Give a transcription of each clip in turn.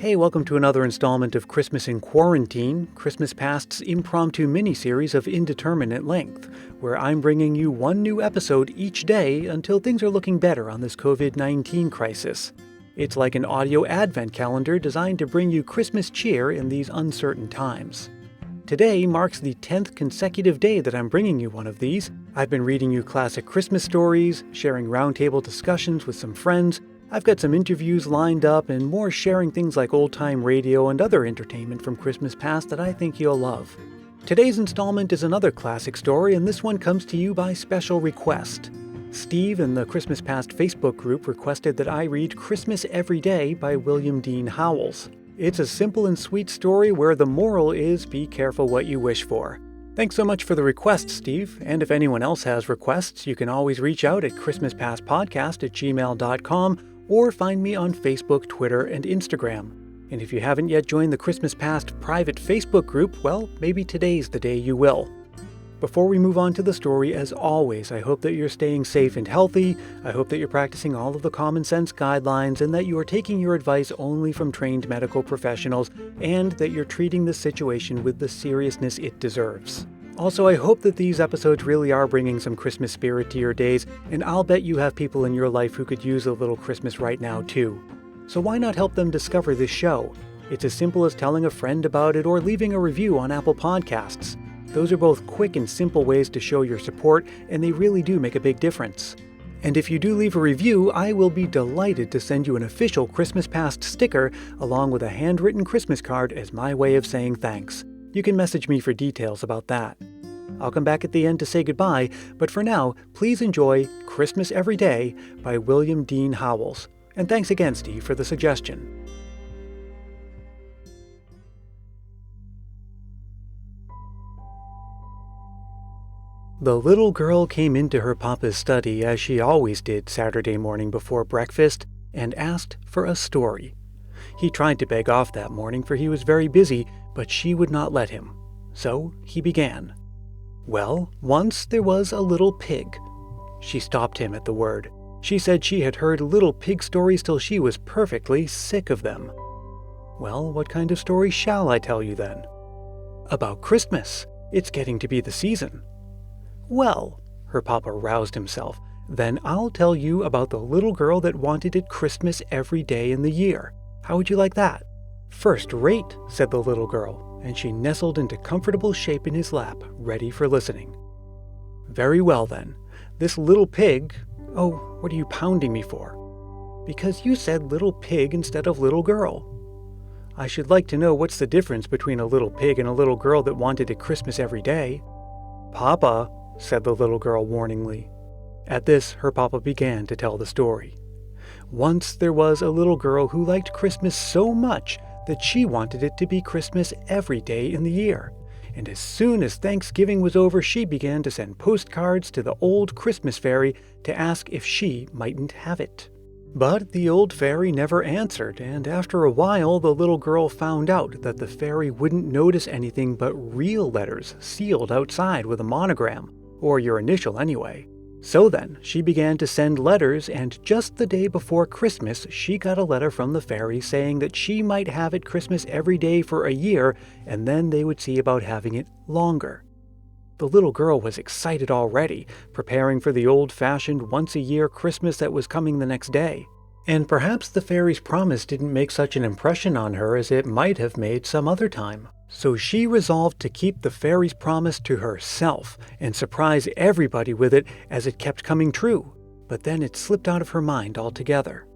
Hey, welcome to another installment of Christmas in Quarantine, Christmas Past's impromptu mini-series of indeterminate length, where I'm bringing you one new episode each day until things are looking better on this COVID-19 crisis. It's like an audio advent calendar designed to bring you Christmas cheer in these uncertain times. Today marks the 10th consecutive day that I'm bringing you one of these. I've been reading you classic Christmas stories, sharing roundtable discussions with some friends. I've got some interviews lined up and more sharing things like old-time radio and other entertainment from Christmas past that I think you'll love. Today's installment is another classic story, and this one comes to you by special request. Steve in the Christmas Past Facebook group requested that I read Christmas Every Day by William Dean Howells. It's a simple and sweet story where the moral is be careful what you wish for. Thanks so much for the request, Steve, and if anyone else has requests, you can always reach out at christmaspastpodcast@gmail.com or find me on Facebook, Twitter, and Instagram. And if you haven't yet joined the Christmas Past private Facebook group, well, maybe today's the day you will. Before we move on to the story, as always, I hope that you're staying safe and healthy. I hope that you're practicing all of the common sense guidelines and that you are taking your advice only from trained medical professionals and that you're treating this situation with the seriousness it deserves. Also, I hope that these episodes really are bringing some Christmas spirit to your days, and I'll bet you have people in your life who could use a little Christmas right now, too. So why not help them discover this show? It's as simple as telling a friend about it or leaving a review on Apple Podcasts. Those are both quick and simple ways to show your support, and they really do make a big difference. And if you do leave a review, I will be delighted to send you an official Christmas Past sticker along with a handwritten Christmas card as my way of saying thanks. You can message me for details about that. I'll come back at the end to say goodbye, but for now, please enjoy Christmas Every Day by William Dean Howells. And thanks again, Steve, for the suggestion. The little girl came into her papa's study as she always did Saturday morning before breakfast and asked for a story. He tried to beg off that morning for he was very busy, but she would not let him. So he began. Well, once there was a little pig. She stopped him at the word. She said she had heard little pig stories till she was perfectly sick of them. Well, what kind of story shall I tell you then? About Christmas. It's getting to be the season. Well, her papa roused himself, then I'll tell you about the little girl that wanted it Christmas every day in the year. How would you like that? First rate, said the little girl, and she nestled into comfortable shape in his lap, ready for listening. Very well then, this little pig... Oh, what are you pounding me for? Because you said little pig instead of little girl. I should like to know what's the difference between a little pig and a little girl that wanted it Christmas every day. Papa, said the little girl warningly. At this, her papa began to tell the story. Once there was a little girl who liked Christmas so much that she wanted it to be Christmas every day in the year. And as soon as Thanksgiving was over, she began to send postcards to the old Christmas fairy to ask if she mightn't have it. But the old fairy never answered, and after a while the little girl found out that the fairy wouldn't notice anything but real letters sealed outside with a monogram, or your initial anyway. So then, she began to send letters, and just the day before Christmas, she got a letter from the fairy saying that she might have it Christmas every day for a year, and then they would see about having it longer. The little girl was excited already, preparing for the old-fashioned once-a-year Christmas that was coming the next day. And perhaps the fairy's promise didn't make such an impression on her as it might have made some other time. So she resolved to keep the fairy's promise to herself and surprise everybody with it as it kept coming true. But then it slipped out of her mind altogether.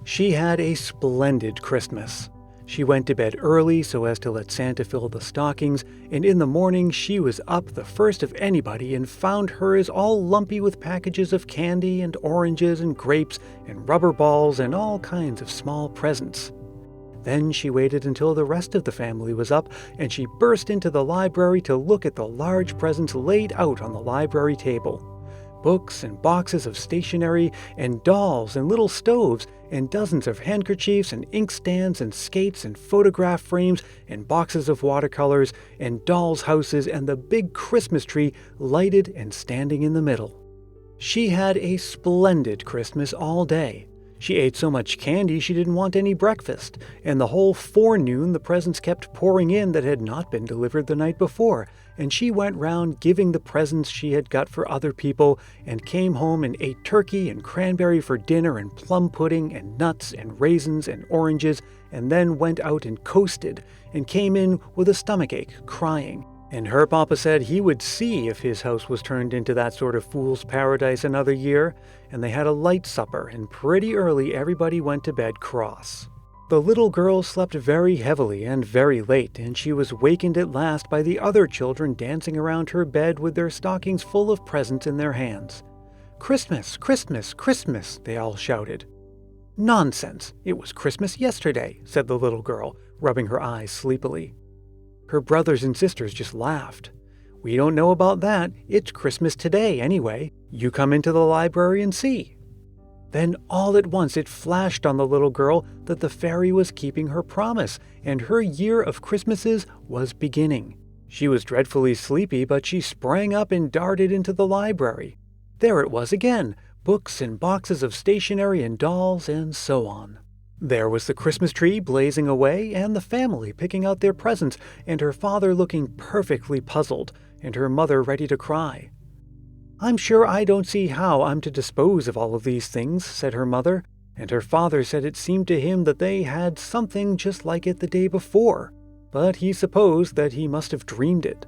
She had a splendid Christmas. She went to bed early so as to let Santa fill the stockings, and in the morning she was up the first of anybody and found hers all lumpy with packages of candy and oranges and grapes and rubber balls and all kinds of small presents. Then she waited until the rest of the family was up, and she burst into the library to look at the large presents laid out on the library table. Books and boxes of stationery and dolls and little stoves and dozens of handkerchiefs and inkstands and skates and photograph frames and boxes of watercolors and dolls' houses and the big Christmas tree lighted and standing in the middle. She had a splendid Christmas all day. She ate so much candy she didn't want any breakfast, and the whole forenoon the presents kept pouring in that had not been delivered the night before, and she went round giving the presents she had got for other people, and came home and ate turkey and cranberry for dinner and plum pudding and nuts and raisins and oranges, and then went out and coasted, and came in with a stomachache, crying. And her papa said he would see if his house was turned into that sort of fool's paradise another year, and they had a light supper, and pretty early everybody went to bed cross. The little girl slept very heavily and very late, and she was wakened at last by the other children dancing around her bed with their stockings full of presents in their hands. "Christmas, Christmas, Christmas," they all shouted. "Nonsense! It was Christmas yesterday," said the little girl, rubbing her eyes sleepily. Her brothers and sisters just laughed. "We don't know about that. It's Christmas today, anyway. You come into the library and see." Then all at once it flashed on the little girl that the fairy was keeping her promise, and her year of Christmases was beginning. She was dreadfully sleepy, but she sprang up and darted into the library. There it was again, books and boxes of stationery and dolls, and so on. There was the Christmas tree blazing away, and the family picking out their presents, and her father looking perfectly puzzled, and her mother ready to cry. "I'm sure I don't see how I'm to dispose of all of these things," said her mother, and her father said it seemed to him that they had something just like it the day before, but he supposed that he must have dreamed it.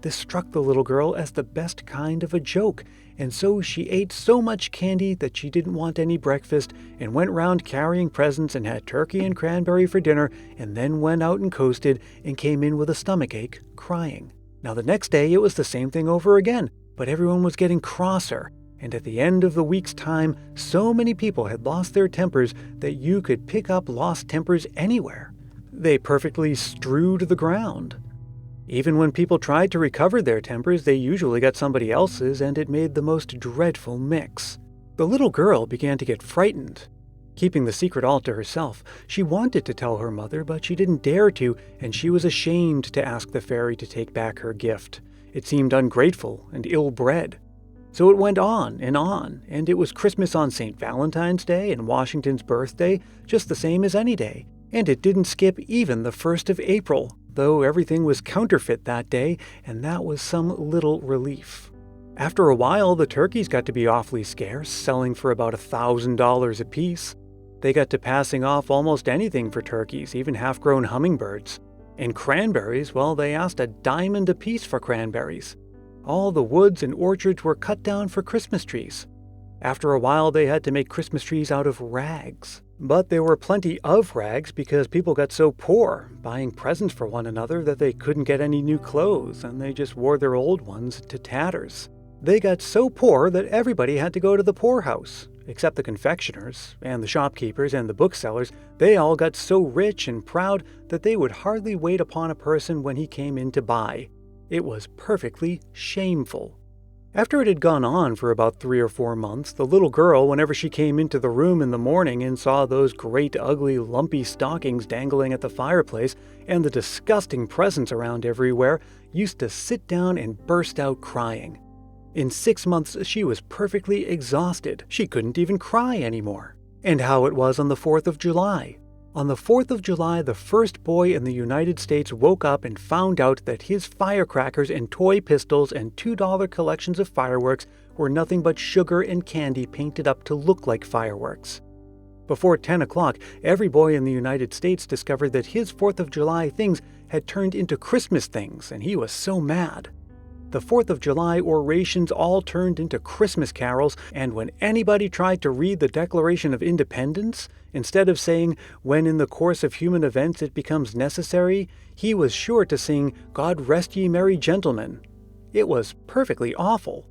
This struck the little girl as the best kind of a joke, and so she ate so much candy that she didn't want any breakfast, and went round carrying presents and had turkey and cranberry for dinner, and then went out and coasted and came in with a stomachache, crying. Now the next day it was the same thing over again, but everyone was getting crosser, and at the end of the week's time, so many people had lost their tempers that you could pick up lost tempers anywhere. They perfectly strewed the ground. Even when people tried to recover their tempers, they usually got somebody else's, and it made the most dreadful mix. The little girl began to get frightened. Keeping the secret all to herself, she wanted to tell her mother, but she didn't dare to, and she was ashamed to ask the fairy to take back her gift. It seemed ungrateful and ill-bred. So it went on, and it was Christmas on St. Valentine's Day and Washington's birthday, just the same as any day, and it didn't skip even the 1st of April, though everything was counterfeit that day, and that was some little relief. After a while, the turkeys got to be awfully scarce, selling for about $1,000 apiece. They got to passing off almost anything for turkeys, even half-grown hummingbirds. And cranberries, well, they asked $1 apiece for cranberries. All the woods and orchards were cut down for Christmas trees. After a while, they had to make Christmas trees out of rags. But there were plenty of rags because people got so poor, buying presents for one another, that they couldn't get any new clothes, and they just wore their old ones to tatters. They got so poor that everybody had to go to the poorhouse, except the confectioners, and the shopkeepers, and the booksellers. They all got so rich and proud that they would hardly wait upon a person when he came in to buy. It was perfectly shameful. After it had gone on for about 3 or 4 months, the little girl, whenever she came into the room in the morning and saw those great, ugly, lumpy stockings dangling at the fireplace and the disgusting presents around everywhere, used to sit down and burst out crying. In 6 months, she was perfectly exhausted. She couldn't even cry anymore. And how it was on the 4th of July. On the 4th of July, the first boy in the United States woke up and found out that his firecrackers and toy pistols and $2 collections of fireworks were nothing but sugar and candy painted up to look like fireworks. Before 10 o'clock, every boy in the United States discovered that his 4th of July things had turned into Christmas things, and he was so mad. The 4th of July orations all turned into Christmas carols, and when anybody tried to read the Declaration of Independence, instead of saying, "When in the course of human events it becomes necessary," he was sure to sing, "God rest ye merry gentlemen." It was perfectly awful.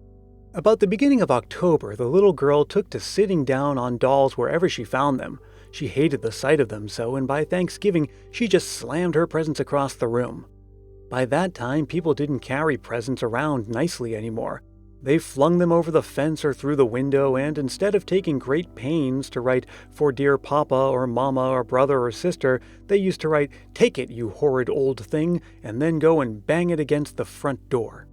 About the beginning of October, the little girl took to sitting down on dolls wherever she found them. She hated the sight of them so, and by Thanksgiving she just slammed her presents across the room. By that time, people didn't carry presents around nicely anymore. They flung them over the fence or through the window, and instead of taking great pains to write, "For dear Papa," or Mama, or Brother, or Sister, they used to write, "Take it, you horrid old thing," and then go and bang it against the front door.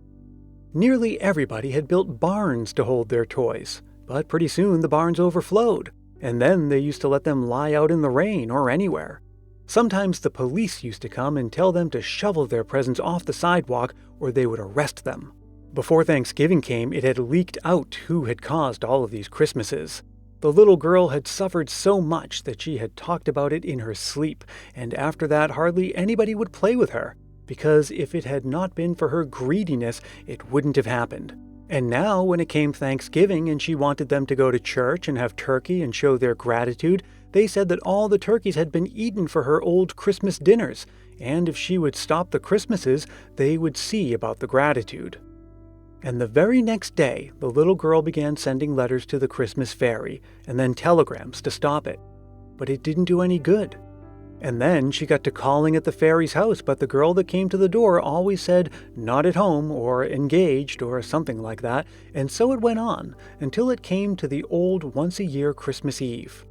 Nearly everybody had built barns to hold their toys, but pretty soon the barns overflowed, And then they used to let them lie out in the rain or anywhere. Sometimes the police used to come and tell them to shovel their presents off the sidewalk or they would arrest them. Before Thanksgiving came, it had leaked out who had caused all of these Christmases. The little girl had suffered so much that she had talked about it in her sleep, and after that hardly anybody would play with her, because if it had not been for her greediness, it wouldn't have happened. And now, when it came Thanksgiving and she wanted them to go to church and have turkey and show their gratitude, they said that all the turkeys had been eaten for her old Christmas dinners, and if she would stop the Christmases, they would see about the gratitude. And the very next day, the little girl began sending letters to the Christmas fairy, and then telegrams to stop it. But it didn't do any good. And then she got to calling at the fairy's house, but the girl that came to the door always said, "Not at home," or "engaged," or something like that, and so it went on, until it came to the old once-a-year Christmas Eve.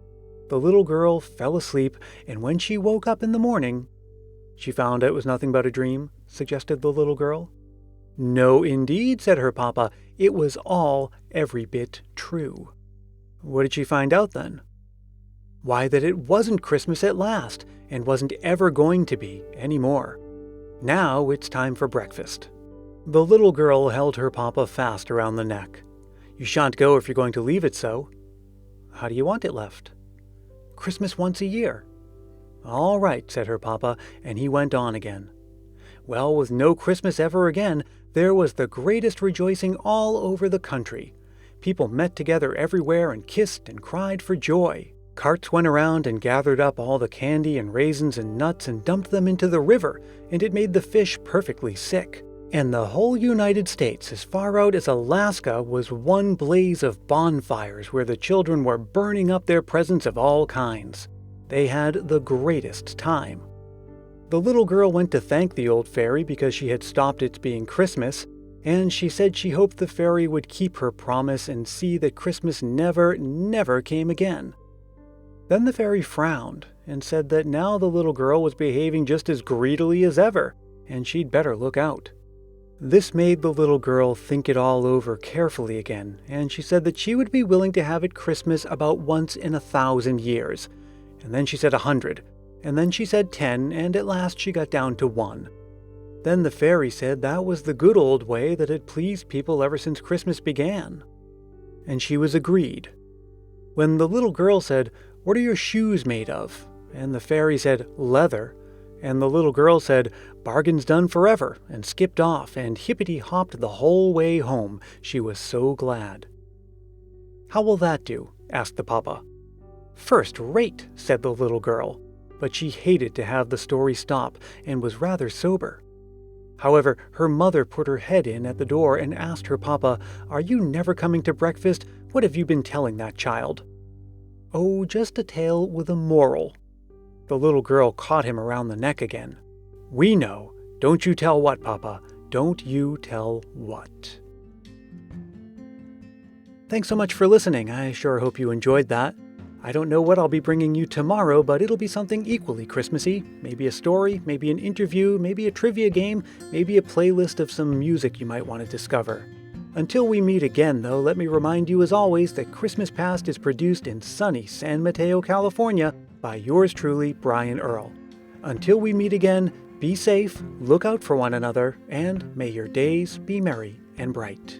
The little girl fell asleep, and when she woke up in the morning, she found it was nothing but a dream, suggested the little girl. "No, indeed," said her papa. "It was all every bit true." What did she find out then? Why, that it wasn't Christmas at last, and wasn't ever going to be anymore. Now it's time for breakfast. The little girl held her papa fast around the neck. "You shan't go if you're going to leave it so." "How do you want it left?" "Christmas once a year." "All right," said her papa, and he went on again. Well, with no Christmas ever again, there was the greatest rejoicing all over the country. People met together everywhere and kissed and cried for joy. Carts went around and gathered up all the candy and raisins and nuts and dumped them into the river, and it made the fish perfectly sick. And the whole United States, as far out as Alaska, was one blaze of bonfires where the children were burning up their presents of all kinds. They had the greatest time. The little girl went to thank the old fairy because she had stopped its being Christmas, and she said she hoped the fairy would keep her promise and see that Christmas never, never came again. Then the fairy frowned and said that now the little girl was behaving just as greedily as ever, and she'd better look out. This made the little girl think it all over carefully again, and she said that she would be willing to have it Christmas about once in 1,000 years. And then she said 100, and then she said 10, and at last she got down to 1. Then the fairy said that was the good old way that had pleased people ever since Christmas began. And she was agreed. When the little girl said, "What are your shoes made of?" and the fairy said, "Leather," and the little girl said, "Bargain's done forever," and skipped off and hippity-hopped the whole way home. She was so glad. "How will that do?" asked the papa. "First rate," said the little girl, but she hated to have the story stop and was rather sober. However, her mother put her head in at the door and asked her papa, "Are you never coming to breakfast? What have you been telling that child?" "Oh, just a tale with a moral." The little girl caught him around the neck again. "We know. Don't you tell what, Papa? Don't you tell what?" Thanks so much for listening. I sure hope you enjoyed that. I don't know what I'll be bringing you tomorrow, but it'll be something equally Christmassy. Maybe a story, maybe an interview, maybe a trivia game, maybe a playlist of some music you might want to discover. Until we meet again, though, let me remind you as always that Christmas Past is produced in sunny San Mateo, California by yours truly, Brian Earl. Until we meet again, be safe, look out for one another, and may your days be merry and bright.